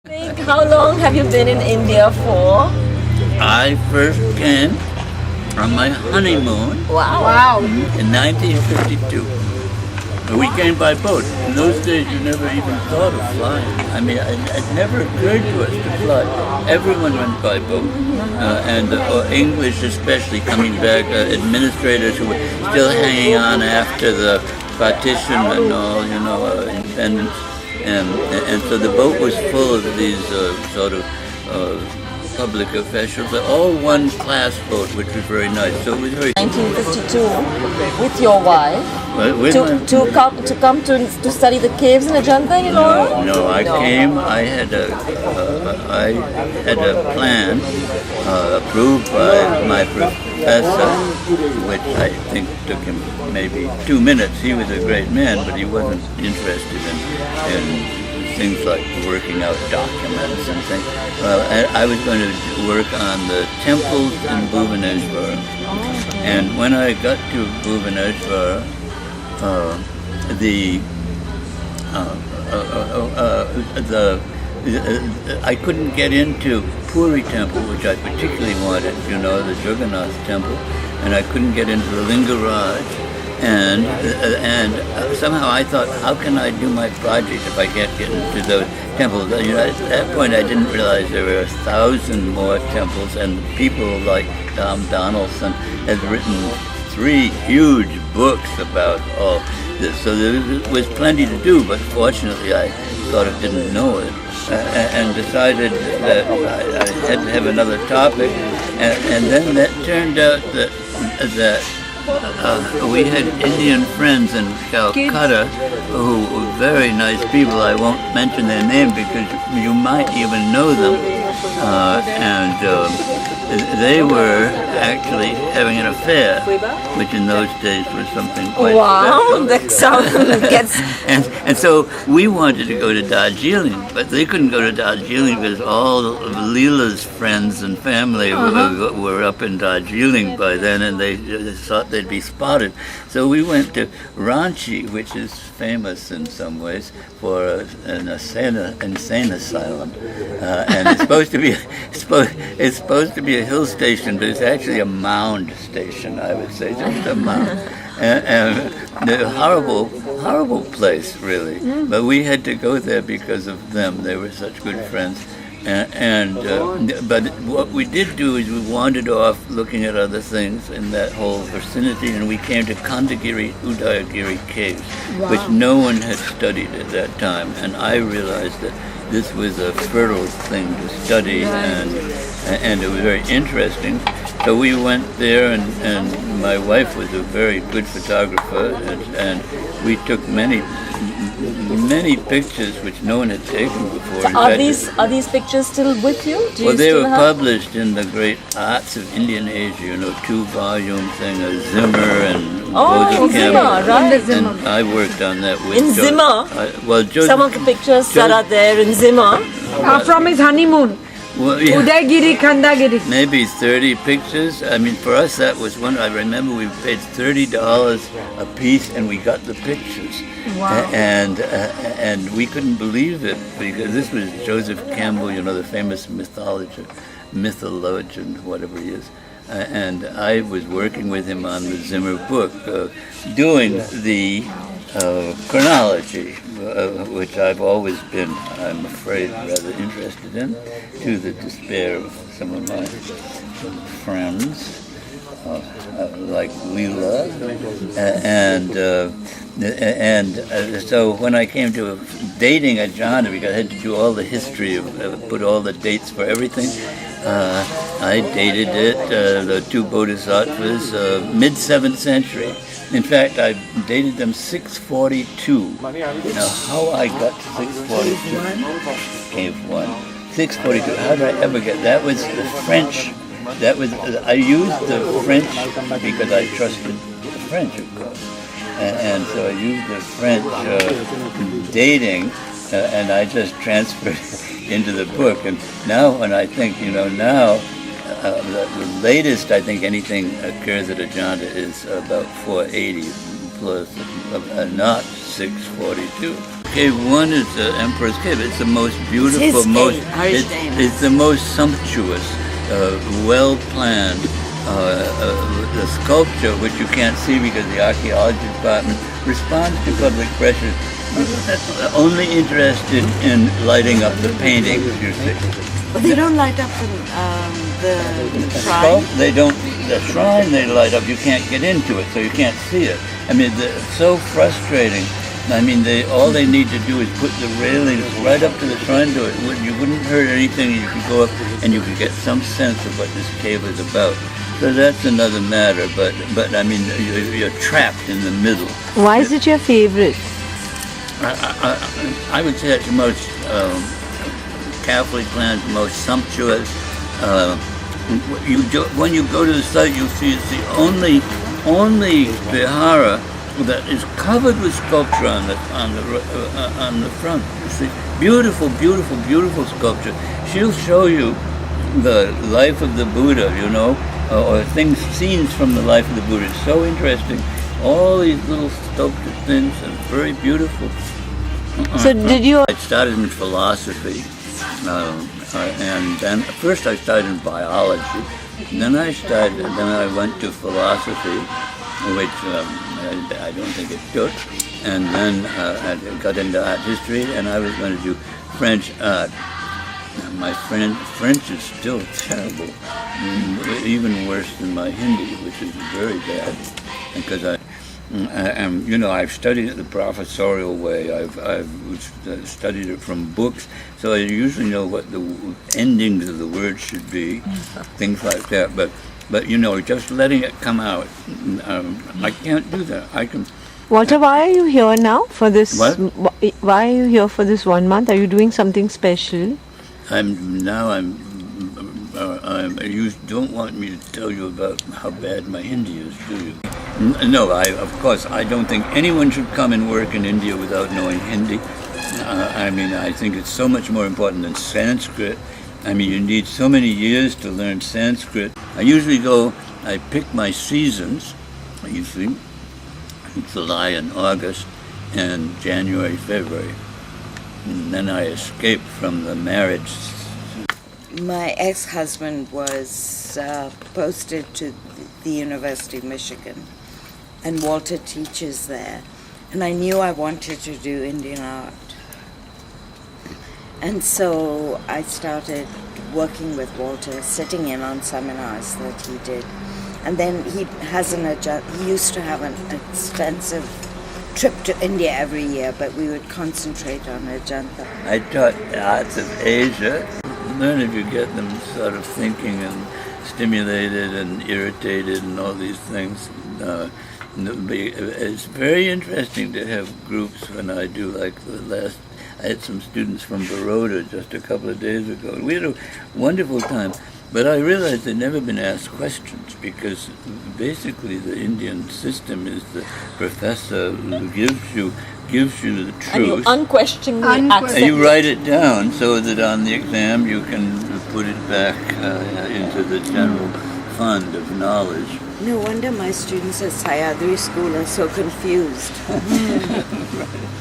How long have you been in India for? I first came on my honeymoon Wow. in 1952. We came by boat. In those days, you never even thought of flying. I mean, it never occurred to us to fly. Everyone went by boat, and English especially coming back, administrators who were still hanging on after the partition and all, independence. And so the boat was full of these sort of public officials, all one class boat, which was very nice. So it was very 1952, with your wife, to come to study the caves in Ajanta Ellora? No, I came. I had a plan approved by my professor, which I think took him maybe 2 minutes. He was a great man, but he wasn't interested in things like working out documents and things. Well, I was going to work on the temples in Bhubaneswar, and when I got to Bhubaneswar, I couldn't get into Puri Temple, which I particularly wanted, the Jagannath Temple, and I couldn't get into the Lingaraj. And somehow I thought, how can I do my project if I can't get into those temples? At that point, I didn't realize there were 1,000 more temples, and people like Tom Donaldson had written 3 huge books about all this. So there was plenty to do, but fortunately, I sort of didn't know it, and decided that I had to have another topic, and then that turned out that we had Indian friends in Calcutta who were very nice people. I won't mention their name because you might even know them. They were actually having an affair, which in those days was something quite special. That sounds And so we wanted to go to Darjeeling, but they couldn't go to Darjeeling because all of Leela's friends and family were up in Darjeeling by then, and they thought they'd be spotted. So we went to Ranchi, which is famous in some ways for an insane asylum, and it's supposed to be a hill station, but it's actually a mound station, I would say, just a mound. And a horrible place, really. But we had to go there because of them. They were such good friends. But what we did do is we wandered off looking at other things in that whole vicinity, and we came to Kandagiri, Udayagiri Caves, which no one had studied at that time. And I realized that this was a fertile thing to study, and it was very interesting. So we went there, and my wife was a very good photographer, and we took many pictures which no one had taken before. So are these pictures still with you? They were published in the Great Arts of Indian Asia, 2-volume thing, Zimmer and Zimmer, right? And I worked on that with in Zimmer. Some of the pictures that are there in Zimmer are from his honeymoon. Well, yeah. Udayagiri, Kandagiri. Maybe 30 pictures. I mean, for us that was one. I remember we paid $30 a piece, and we got the pictures. Wow. And we couldn't believe it because this was Joseph Campbell, the famous mythologian, whatever he is. And I was working with him on the Zimmer book, doing the chronology, which I've always been, I'm afraid, rather interested in, to the despair of some of my friends, like Leela. So when I came to dating Ajanta, because I had to do all the history, put all the dates for everything, I dated it, the 2 bodhisattvas, mid-7th century. In fact, I dated them 642. Now, how I got to 642? Cave 1. 642. How did I ever get? That was the French. I used the French because I trusted the French, of course. And so I used the French dating, and I just transferred it into the book. And now when I think, the latest I think anything occurs at Ajanta is about 480 plus, not 642. Cave 1 is the Emperor's Cave. It's the most beautiful, It's his most cave, Harish it's, Dana. it's the most sumptuous, well-planned. The sculpture, which you can't see because the archaeology department responds to public pressure, only interested in lighting up the paintings, you see. But they don't light up the shrine. They don't. The shrine they light up. You can't get into it, so you can't see it. I mean, it's so frustrating. I mean, all they need to do is put the railings right up to the shrine door. You wouldn't hurt anything. You could go up and you could get some sense of what this cave is about. So that's another matter. But I mean, you're trapped in the middle. Why is it your favorite? I would say it's the most carefully planned, most sumptuous. When you go to the site, you'll see it's the only vihara that is covered with sculpture on the front. You see, beautiful, beautiful, beautiful sculpture. She'll show you the life of the Buddha, you know, or scenes from the life of the Buddha. It's so interesting. All these little sculpted things and very beautiful. So did you? I started in philosophy, and then first I started in biology. Then I went to philosophy, which I don't think it took. And then I got into art history, and I was going to do French art. My French is still terrible, even worse than my Hindi, which is very bad, because I've studied it the professorial way. I've studied it from books, so I usually know what the endings of the words should be, things like that. But just letting it come out, I can't do that. I can. Walter, why are you here now for this? What? Why are you here for this 1 month? Are you doing something special? You don't want me to tell you about how bad my Hindi is, do you? No, of course, I don't think anyone should come and work in India without knowing Hindi. I think it's so much more important than Sanskrit. I mean, you need so many years to learn Sanskrit. I pick my seasons, usually July and August, and January, February. And then I escape from the marriage. My ex-husband was posted to the University of Michigan, and Walter teaches there. And I knew I wanted to do Indian art. And so I started working with Walter, sitting in on seminars that he did. And then he used to have an extensive trip to India every year, but we would concentrate on Ajanta. I taught arts of Asia. Learn if you get them sort of thinking and stimulated and irritated and all these things. It's very interesting to have groups when I do, like I had some students from Baroda just a couple of days ago. We had a wonderful time, but I realized they'd never been asked questions, because basically the Indian system is the professor who gives you the truth. And you unquestioningly accept and you write it down so that on the exam you can put it back into the general fund of knowledge. No wonder my students at Sayadri School are so confused. Right.